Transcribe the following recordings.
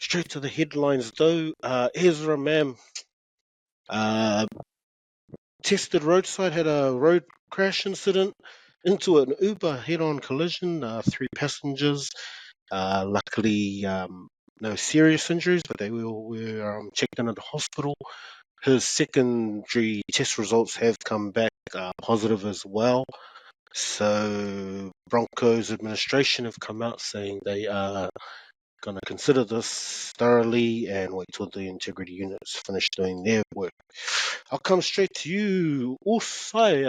Straight to the headlines, though. Ezra Mam tested roadside, had a road crash incident into an Uber head-on collision. 3 passengers, luckily no serious injuries, but they were checked in at the hospital. His secondary test results have come back positive as well. So Broncos administration have come out saying they are going to consider this thoroughly and wait till the integrity units finish doing their work. I'll come straight to you, Usai.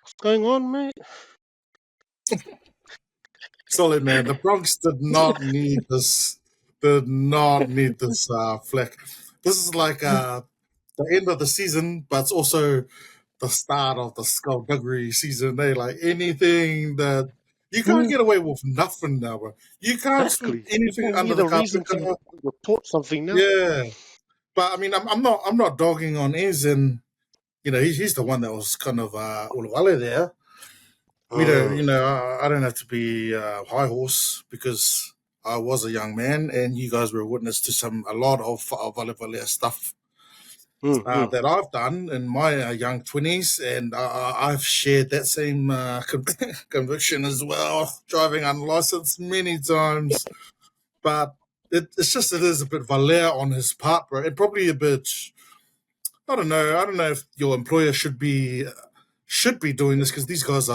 What's going on, mate? Solid, man. The Bronx did not need this. Did not need this fleck. This is like the end of the season, but it's also the start of the skullduggery season. They like anything that you can't get away with nothing now, bro. You can't sweep Exactly. anything People under need the a reason carpet. to report something now. Yeah, but I mean, I'm not dogging on Ez, and you know, he's the one that was kind of ulawale there. We don't, you know, I don't have to be high horse because I was a young man, and you guys were witness to a lot of volleyball stuff that I've done in my young 20s, and I've shared that same conviction as well, driving unlicensed many times. But it is a bit valere on his part, bro, and probably a bit. I don't know. I don't know if your employer should be doing this because these guys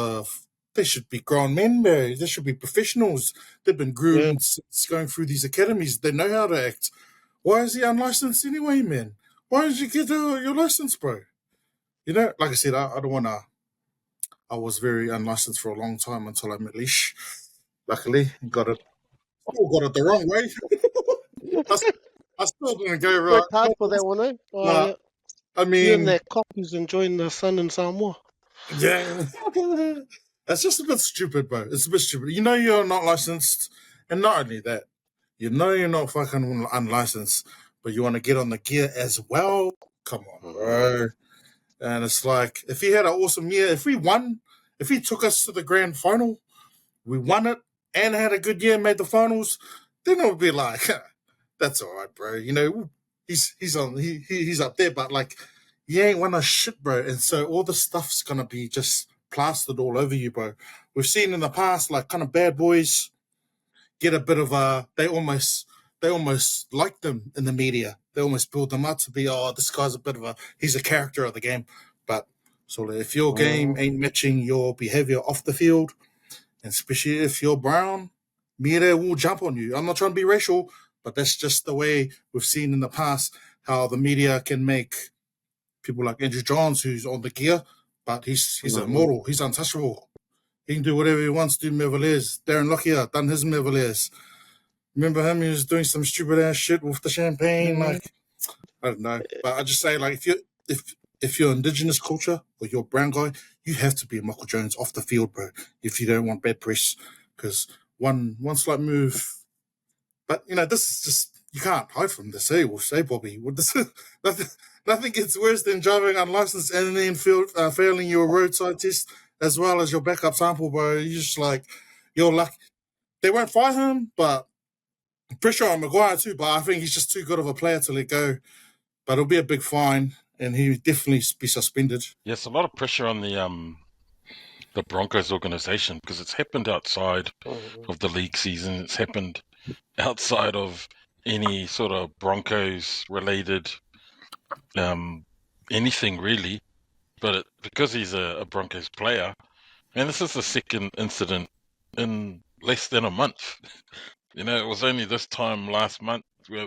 they should be grown men, bro. They should be professionals. They've been groomed since going through these academies. They know how to act. Why is he unlicensed anyway, man? Why did you get your license, bro? You know, like I said, I don't want to. I was very unlicensed for a long time until I met Leash. Luckily, got it the wrong way. I still didn't go right. Worked hard for that one, eh? Oh, yeah. I mean, you and that cop who's enjoying the sun in Samoa. Yeah. That's just a bit stupid, bro. It's a bit stupid. You know you're not licensed, and not only that, you know you're not fucking unlicensed, but you want to get on the gear as well? Come on, bro. And it's like, if he had an awesome year, if he took us to the grand final, we won it, and had a good year, made the finals, then it would be like, that's all right, bro. You know, he's up there, but like, you ain't won a shit, bro. And so all the stuff's gonna be just plastered all over you, bro. We've seen in the past, like, kind of bad boys get a bit of they almost like them in the media. They almost build them up to be, this guy's he's a character of the game. But so if your game ain't matching your behavior off the field, and especially if you're brown, media will jump on you. I'm not trying to be racial, but that's just the way we've seen in the past how the media can make people like Andrew Johns, who's on the gear, but he's immortal. He's untouchable. He can do whatever he wants to do. Mervillers. Darren Lockyer done his Mervillers. Remember him? He was doing some stupid ass shit with the champagne. Like, I don't know, but I just say, like, if you're indigenous culture or you're a brown guy, you have to be a Michael Jones off the field, bro. If you don't want bad press, because one slight move. But you know, this is just, you can't hide from this. Hey, Bobby, nothing gets worse than driving unlicensed and then failing your roadside test as well as your backup sample, bro. You're just like, you're lucky. They won't fire him, but pressure on Maguire too. But I think he's just too good of a player to let go. But it'll be a big fine, and he'll definitely be suspended. Yes, a lot of pressure on the Broncos organization because it's happened outside of the league season. It's happened outside of any sort of Broncos related anything really. But because he's a Broncos player, and this is the second incident in less than a month. You know, it was only this time last month where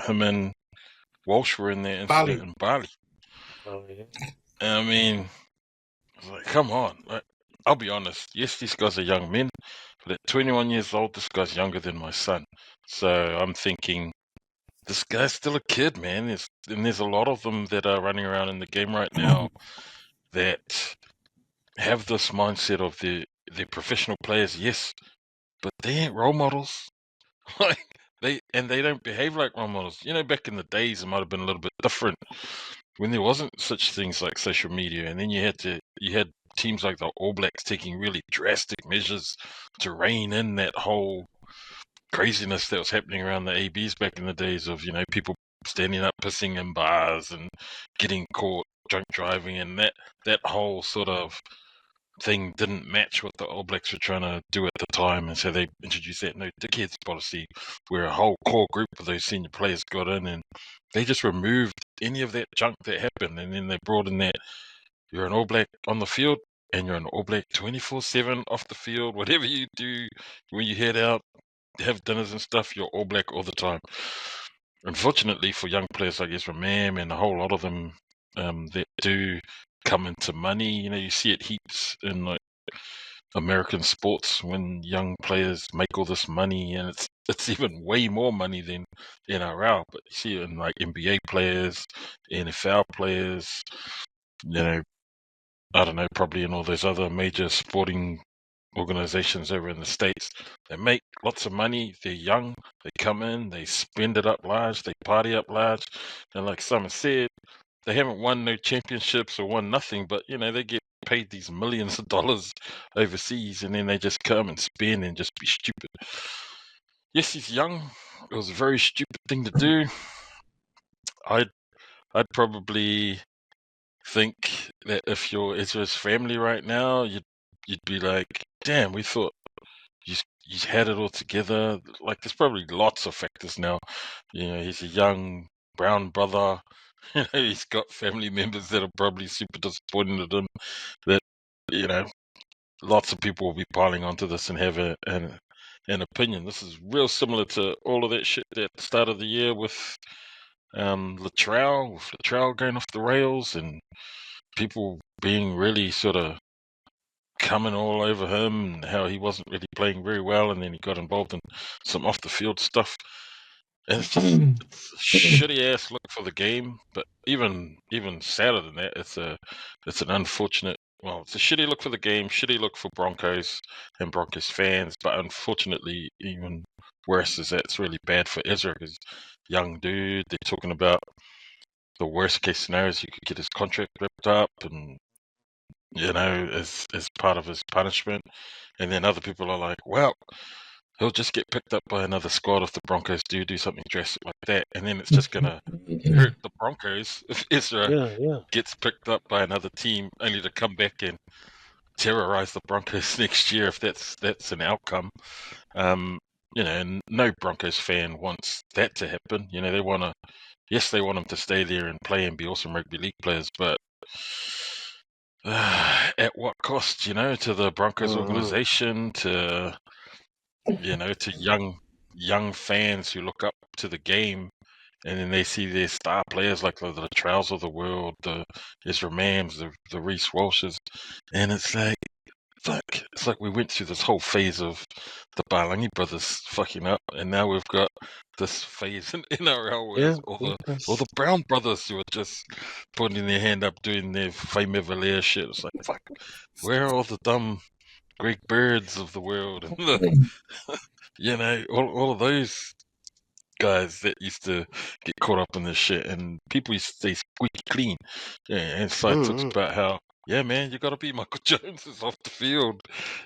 him and Walsh were in their incident in Bali. Oh, yeah. I mean, I was like, come on. Like, I'll be honest. Yes, these guys are young men, but at 21 years old, this guy's younger than my son. So I'm thinking, this guy's still a kid, man. And there's a lot of them that are running around in the game right now that have this mindset of they're professional players, yes, but they ain't role models. Like they don't behave like role models. You know, back in the days, it might have been a little bit different when there wasn't such things like social media, and then you had teams like the All Blacks taking really drastic measures to rein in that whole craziness that was happening around the ABs back in the days of, people standing up, pissing in bars and getting caught drunk driving, and that whole sort of thing didn't match what the All Blacks were trying to do at the time, and so they introduced that no dickheads policy, where a whole core group of those senior players got in and they just removed any of that junk that happened, and then they brought in that you're an All Black on the field and you're an All Black 24/7 off the field. Whatever you do when you head out, have dinners and stuff, you're All Black all the time. Unfortunately for young players like Ezra Mam and a whole lot of them that do come into money, you see it heaps in like American sports when young players make all this money, and it's even way more money than NRL. But you see it in like NBA players, NFL players, I don't know, probably in all those other major sporting organizations over in the States. They make lots of money, they're young, they come in, they spend it up large, they party up large, and like Simon said, they haven't won no championships or won nothing, but they get paid these millions of dollars overseas, and then they just come and spend and just be stupid. Yes, he's young. It was a very stupid thing to do. I'd probably think that if you're Ezra's family right now, you'd be like, damn, we thought you had it all together. Like, there's probably lots of factors now. He's a young brown brother. He's got family members that are probably super disappointed at him. That lots of people will be piling onto this and have an opinion. This is real similar to all of that shit at the start of the year with Latrell going off the rails and people being really sort of coming all over him and how he wasn't really playing very well, and then he got involved in some off the field stuff. And it's just it's a shitty ass look for the game. But even sadder than that, it's an unfortunate. Well, it's a shitty look for the game, shitty look for Broncos and Broncos fans. But unfortunately, even worse is that it's really bad for Ezra because young dude. They're talking about the worst case scenarios. You could get his contract ripped up, and as part of his punishment. And then other people are like, well, he'll just get picked up by another squad if the Broncos do something drastic like that. And then it's just going to hurt the Broncos if Ezra gets picked up by another team only to come back and terrorize the Broncos next year if that's an outcome. And no Broncos fan wants that to happen. They want him to stay there and play and be awesome rugby league players, but at what cost, to the Broncos organization, to young fans who look up to the game, and then they see their star players like the Latrells of the world, the Ezra Mams, the Reece Walshes, and it's like, fuck, it's like we went through this whole phase of the Balangi brothers fucking up, and now we've got this phase in NRL where all the Brown brothers who are just putting their hand up doing their Fame Valère shit. It's like, fuck, where are all the dumb Greg Birds of the world and all of those guys that used to get caught up in this shit, and people used to stay squeaky clean. And Side talks about how, yeah, man, you got to be Michael Jones off the field.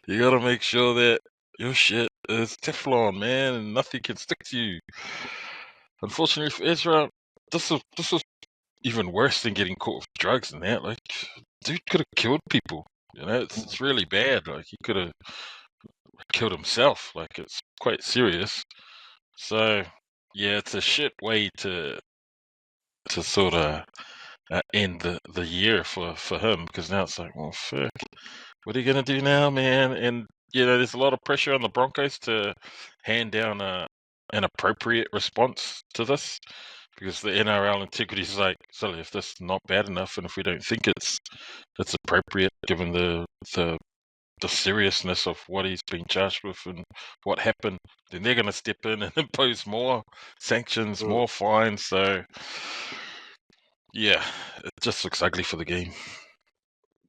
You got to make sure that your shit is Teflon, man, and nothing can stick to you. Unfortunately for Ezra, this was even worse than getting caught with drugs and that. Like, dude could have killed people. It's really bad. Like, he could have killed himself. Like, it's quite serious. So, yeah, it's a shit way to sort of end the year for him, because now it's like, well, fuck, what are you gonna do now, man? And there's a lot of pressure on the Broncos to hand down an appropriate response to this, because the NRL integrity is like, so if this is not bad enough, and if we don't think it's appropriate given the seriousness of what he's been charged with and what happened, then they're going to step in and impose more sanctions, more fines. So, yeah, it just looks ugly for the game.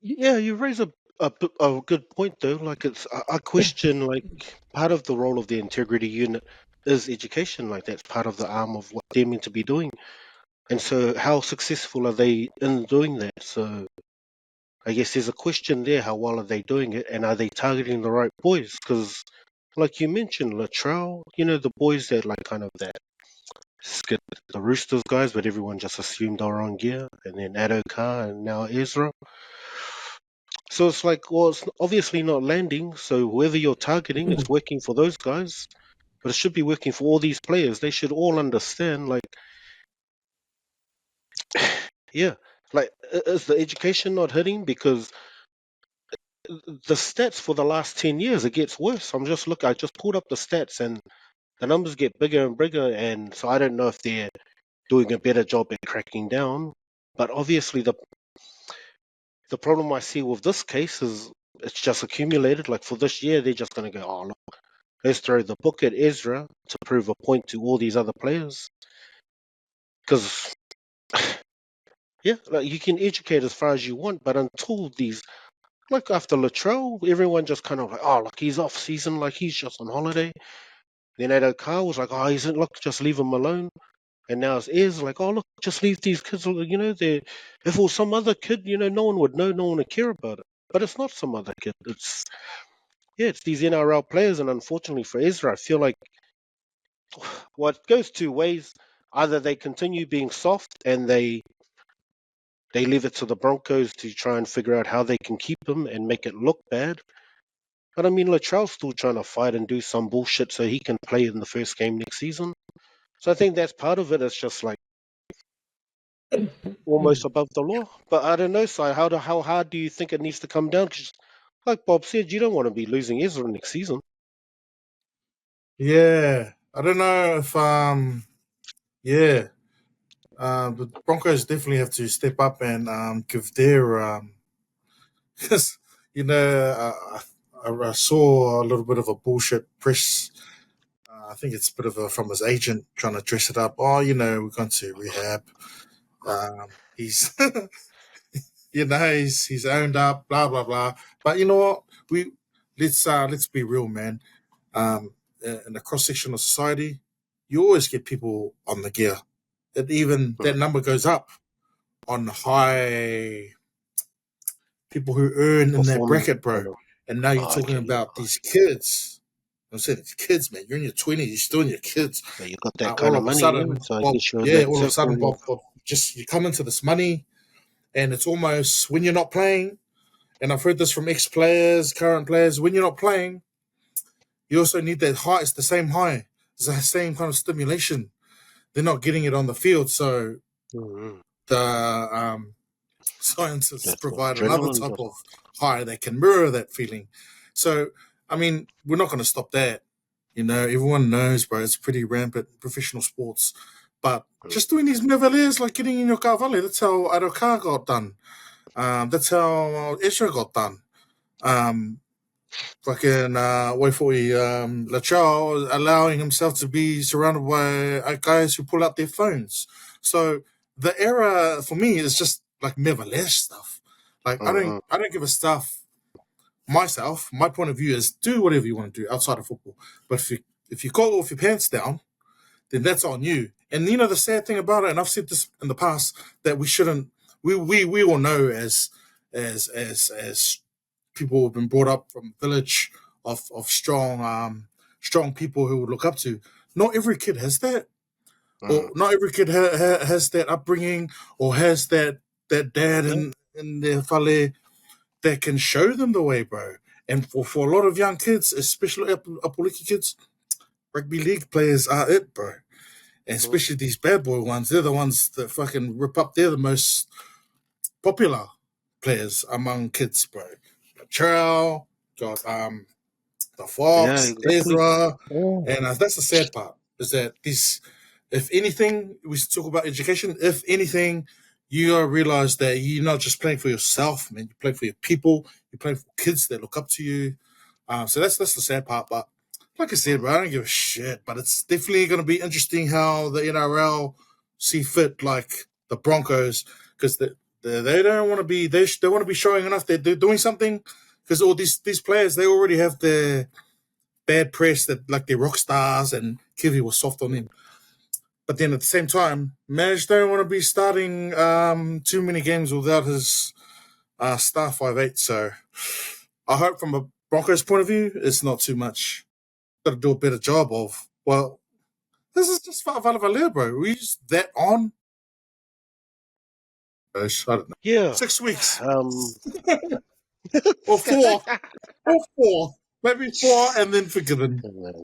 Yeah, you raise a good point though. Like, I question, like, part of the role of the integrity unit is education. Like, that's part of the arm of what they're meant to be doing. And so, how successful are they in doing that? So, I guess there's a question there: how well are they doing it, and are they targeting the right boys? Because like you mentioned, Latrell, the boys that like kind of that skid the Roosters guys, but everyone just assumed they were on gear, and then Adokar and now Ezra. So it's like, well, it's obviously not landing. So whoever you're targeting, it's working for those guys, but it should be working for all these players. They should all understand, like, yeah, like is the education not hitting? Because the stats for the last 10 years, it gets worse. I just pulled up the stats, and the numbers get bigger and bigger, and so I don't know if they're doing a better job at cracking down. But obviously, the problem I see with this case is it's just accumulated. Like for this year, they're just going to go, oh, look, let's throw the book at Ezra to prove a point to all these other players. Because, yeah, like you can educate as far as you want, but until these, like after Latrell, everyone just kind of like, oh, look, he's off season, like he's just on holiday. Then Ado Carr was like, oh, he's look, just leave him alone. And now it's Ez like, oh, look, just leave these kids, they if it was some other kid, no one would know, no one would care about it. But it's not some other kid. It's these NRL players, and unfortunately for Ezra, I feel like it goes two ways. Either they continue being soft and they leave it to the Broncos to try and figure out how they can keep him and make it look bad. But I mean, Latrell's still trying to fight and do some bullshit so he can play in the first game next season. So I think that's part of it. It's just like almost above the law. But I don't know, Si, how hard do you think it needs to come down? 'Cause like Bob said, you don't want to be losing Ezra next season. Yeah, I don't know if yeah, the Broncos definitely have to step up and give their because I saw a little bit of a bullshit press. I think it's a bit of from his agent trying to dress it up. Oh, we're going to rehab. He's he's owned up, blah blah blah. But you know what? Let's be real, man. In the cross section of society, you always get people on the gear. That number goes up on high people who earn in that Perform bracket, bro. kind of. And now you're Oh, talking okay, yeah. about these kids. I'm saying it's kids, man. You're in your 20s, you're still in your kids. Yeah, you got that kind All of of a money, yeah. sudden, So I Bob, guess you're in yeah, that all of a sudden, circle. Yeah. Bob, just you come into this money, and it's almost when you're not playing. And I've heard this from ex-players, current players. When you're not playing, you also need that high. It's the same high. It's the same kind of stimulation. They're not getting it on the field, so Mm-hmm. the scientists That's the provide another adrenaline type just. of high that can mirror that feeling. So, I mean, we're not going to stop that. Everyone knows, bro, it's pretty rampant in professional sports. But just doing these mevaliers, like getting in your car valley, that's how Adokar got done. That's how Ezra got done. Fucking Waifoi Lachau allowing himself to be surrounded by guys who pull out their phones. So the era for me is just like Mevalesh stuff. Like Mm-hmm. I don't give a stuff myself. My point of view is do whatever you want to do outside of football. But if you go off your pants down, then that's on you. And the sad thing about it, and I've said this in the past, that we shouldn't. We all know as people who've been brought up from a village of strong people who would look up to. Not every kid has that, or not every kid has that upbringing, or has that dad Yeah. in their fale that can show them the way, bro. And for a lot of young kids, especially Apoliki kids, rugby league players are it, bro. And especially these bad boy ones, they're the ones that fucking rip up. They're the most popular players among kids, bro. Trell, got the Yeah, Fox, exactly. Ezra, Yeah. and that's the sad part is that this, if anything, we should talk about education. If anything, you gotta realize that you're not just playing for yourself, man. You play for your people. You play for kids that look up to you. So that's the sad part. But like I said, bro, I don't give a shit. But it's definitely gonna be interesting how the NRL see fit, like the Broncos, because they don't want to be they want to be showing enough that they're doing something. Because all these players, they already have their bad press that like they're rock stars and Kiwi was soft on him. But then at the same time, Maj don't want to be starting too many games without his star 5'8". So I hope from a Broncos point of view, it's not too much. got to do a better job of. Well, this is just Valvalea, bro. We just that on. I don't know. Yeah. 6 weeks Or or 4 or 4, maybe 4, and then forgiven. And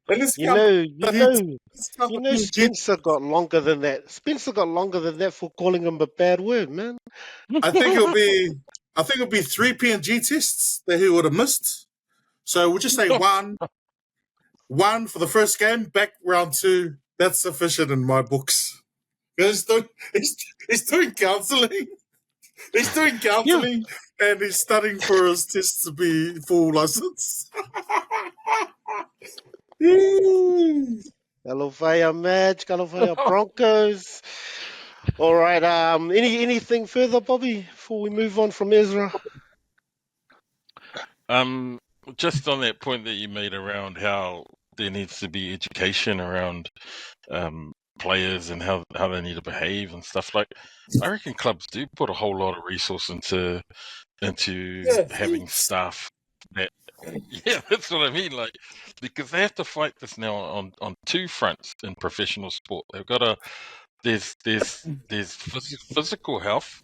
let's count. You know, Spencer got longer than that. Spencer got longer than that for calling him a bad word, man. I think it'll be 3 PNG tests that he would have missed. So we'll just say one for the first game, back round 2. That's sufficient in my books. He's doing counselling. He's doing counselling, and he's studying for his tests to be full license. Kalofaya match, Kalofaya Broncos. All right. Anything further, Bobby, before we move on from Ezra? Just on that point that you made around how there needs to be education around players and how they need to behave and stuff. Like, I reckon clubs do put a whole lot of resource into having staff that. Yeah, that's what I mean. Like, because they have to fight this now on 2 fronts in professional sport. They've got there's physical health,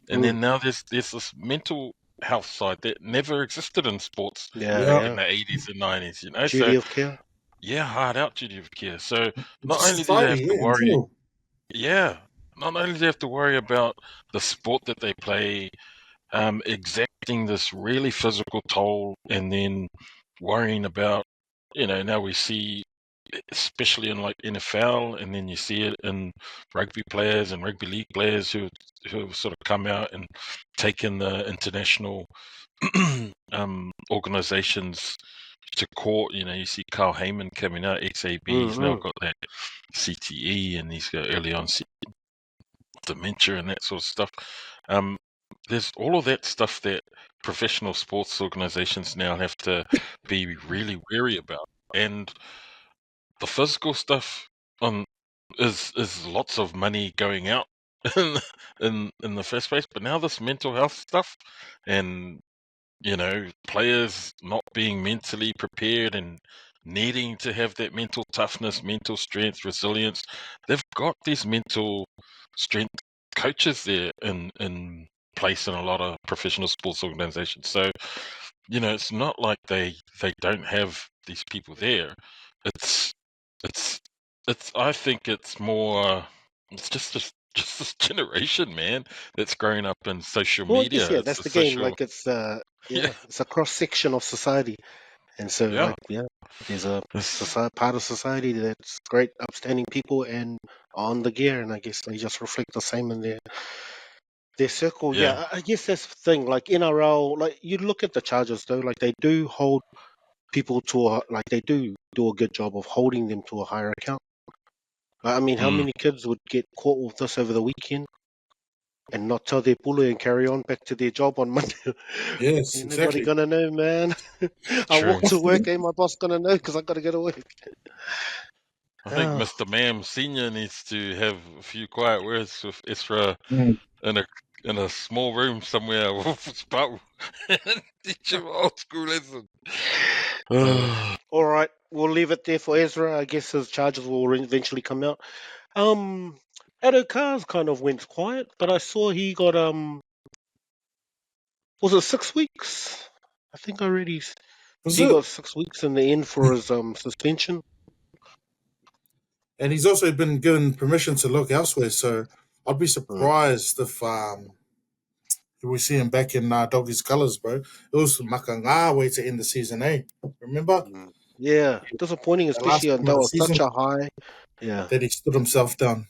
and then now there's this mental health side that never existed in sports in the 80s and 90s. You know, duty of care. Yeah, hard out duty of care. So not only do they have to worry, not only do they have to worry about the sport that they play, exacting this really physical toll, and then worrying about, now we see, especially in like NFL, and then you see it in rugby players and rugby league players who have sort of come out and taken the international organizations to court. You see Carl Heyman coming out, XAB. He's now got that CTE, and he's got early on dementia and that sort of stuff. There's all of that stuff that professional sports organizations now have to be really wary about, and the physical stuff is lots of money going out in the first place, but now this mental health stuff, and players not being mentally prepared and needing to have that mental toughness, mental strength, resilience. They've got these mental strength coaches there in place in a lot of professional sports organizations. So, it's not like they don't have these people there. It's I think it's more, it's just this generation, man, that's growing up in social media. I guess, that's the game. Like, it's it's a cross section of society, and so there's a part of society that's great, upstanding people and on the gear, and I guess they just reflect the same in their circle. Yeah, I guess that's the thing. Like NRL, like you look at the Chargers though, like they do hold people to they do a good job of holding them to a higher account. I mean, how many kids would get caught with this over the weekend and not tell their pulu and carry on back to their job on Monday? Yes, Ain't exactly. nobody gonna know, man. I walk to work, ain't my boss gonna know because I gotta go to work. I think Mr. Mam Senior needs to have a few quiet words with Ezra in a small room somewhere and teach him old school lesson. All right, we'll leave it there for Ezra. I guess his charges will eventually come out. Addo Carr's kind of went quiet, but I saw he got was it 6 weeks? I think I already got 6 weeks in the end for his suspension. And he's also been given permission to look elsewhere, so I'd be surprised if we see him back in Doggies colours, bro. It was Makanga way to end the season, remember? Yeah, disappointing, especially on that was such a high. Yeah, that he stood himself down.